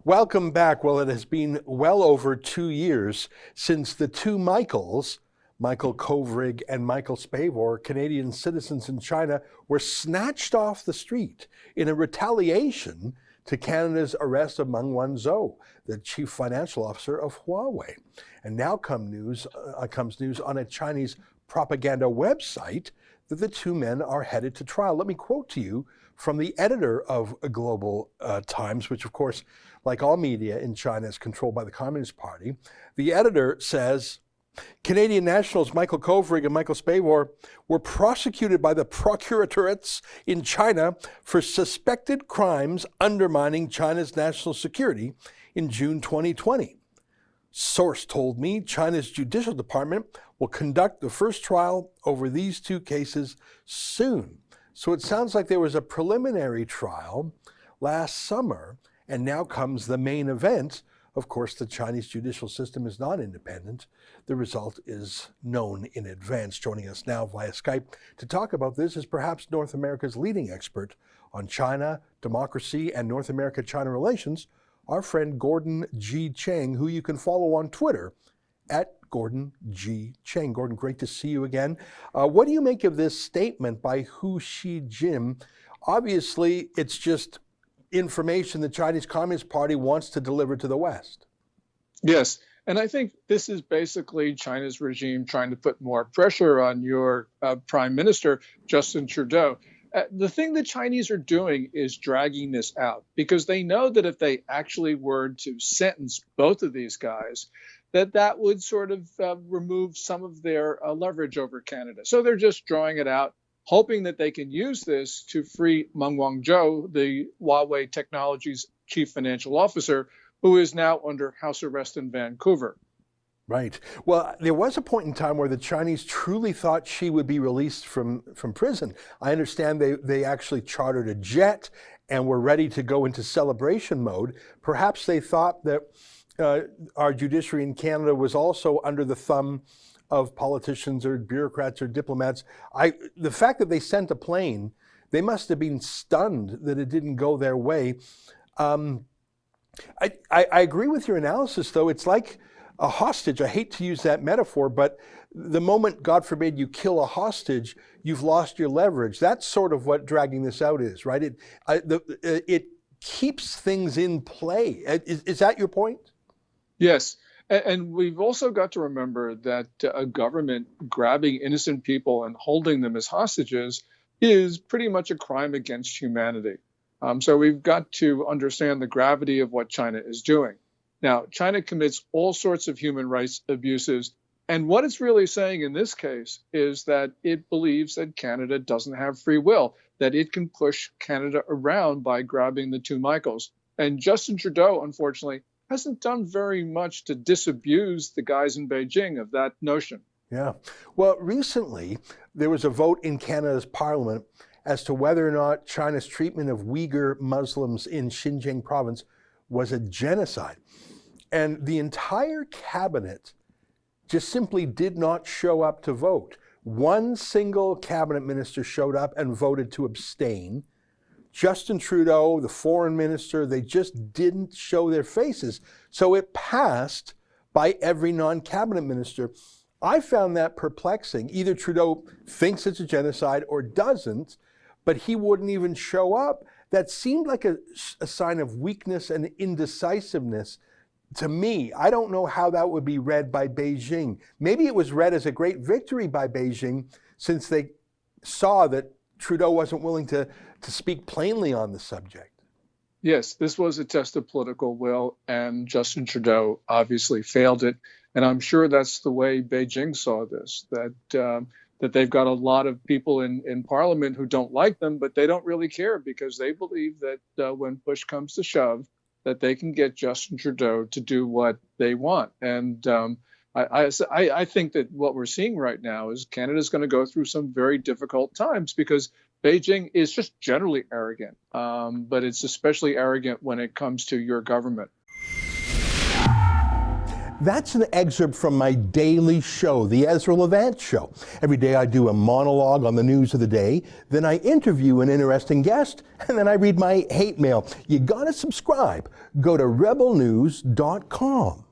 Welcome back. Well, it has been well over 2 years since the two Michaels, Michael Kovrig and Michael Spavor, Canadian citizens in China, were snatched off the street in a retaliation to Canada's arrest of Meng Wanzhou, the chief financial officer of Huawei. And now comes news on a Chinese propaganda website that the two men are headed to trial. Let me quote to you from the editor of Global Times, which of course, like all media in China, is controlled by the Communist Party. The editor says, Canadian nationals Michael Kovrig and Michael Spavor were prosecuted by the procuratorate in China for suspected crimes undermining China's national security in June 2020. Source told me China's judicial department will conduct the first trial over these two cases soon. So it sounds like there was a preliminary trial last summer, and now comes the main event. Of course, the Chinese judicial system is not independent. The result is known in advance. Joining us now via Skype to talk about this is perhaps North America's leading expert on China, democracy, and North America-China relations, our friend Gordon G. Chang, who you can follow on Twitter at Gordon G. Chang. Gordon, great to see you again. What do you make of this statement by Hu Xijin? Obviously, it's just information the Chinese Communist Party wants to deliver to the West. Yes, and I think this is basically China's regime trying to put more pressure on your Prime Minister, Justin Trudeau. The thing the Chinese are doing is dragging this out because they know that if they actually were to sentence both of these guys, that would sort of remove some of their leverage over Canada. So they're just drawing it out, hoping that they can use this to free Meng Wanzhou, the Huawei Technologies chief financial officer, who is now under house arrest in Vancouver. Right. Well, there was a point in time where the Chinese truly thought she would be released from prison. I understand they actually chartered a jet and were ready to go into celebration mode. Perhaps they thought that our judiciary in Canada was also under the thumb of politicians or bureaucrats or diplomats. The fact that they sent a plane, they must have been stunned that it didn't go their way. I agree with your analysis, though. It's like a hostage. I hate to use that metaphor, but the moment, God forbid, you kill a hostage, you've lost your leverage. That's sort of what dragging this out is, right? It keeps things in play. Is that your point? Yes. And we've also got to remember that a government grabbing innocent people and holding them as hostages is pretty much a crime against humanity. So we've got to understand the gravity of what China is doing. Now, China commits all sorts of human rights abuses. And what it's really saying in this case is that it believes that Canada doesn't have free will, that it can push Canada around by grabbing the two Michaels. And Justin Trudeau, unfortunately, hasn't done very much to disabuse the guys in Beijing of that notion. Yeah. Well, recently, there was a vote in Canada's parliament as to whether or not China's treatment of Uyghur Muslims in Xinjiang province was a genocide. And the entire cabinet just simply did not show up to vote. One single cabinet minister showed up and voted to abstain. Justin Trudeau, the foreign minister, they just didn't show their faces. So it passed by every non-cabinet minister. I found that perplexing. Either Trudeau thinks it's a genocide or doesn't, but he wouldn't even show up. That seemed like a sign of weakness and indecisiveness to me. I don't know how that would be read by Beijing. Maybe it was read as a great victory by Beijing since they saw that Trudeau wasn't willing to speak plainly on the subject. Yes, this was a test of political will, and Justin Trudeau obviously failed it. And I'm sure that's the way Beijing saw this, that they've got a lot of people in Parliament who don't like them, but they don't really care because they believe that when push comes to shove, that they can get Justin Trudeau to do what they want. And I think that what we're seeing right now is Canada's going to go through some very difficult times because Beijing is just generally arrogant, but it's especially arrogant when it comes to your government. That's an excerpt from my daily show, The Ezra Levant Show. Every day I do a monologue on the news of the day, then I interview an interesting guest, and then I read my hate mail. You gotta subscribe. Go to rebelnews.com.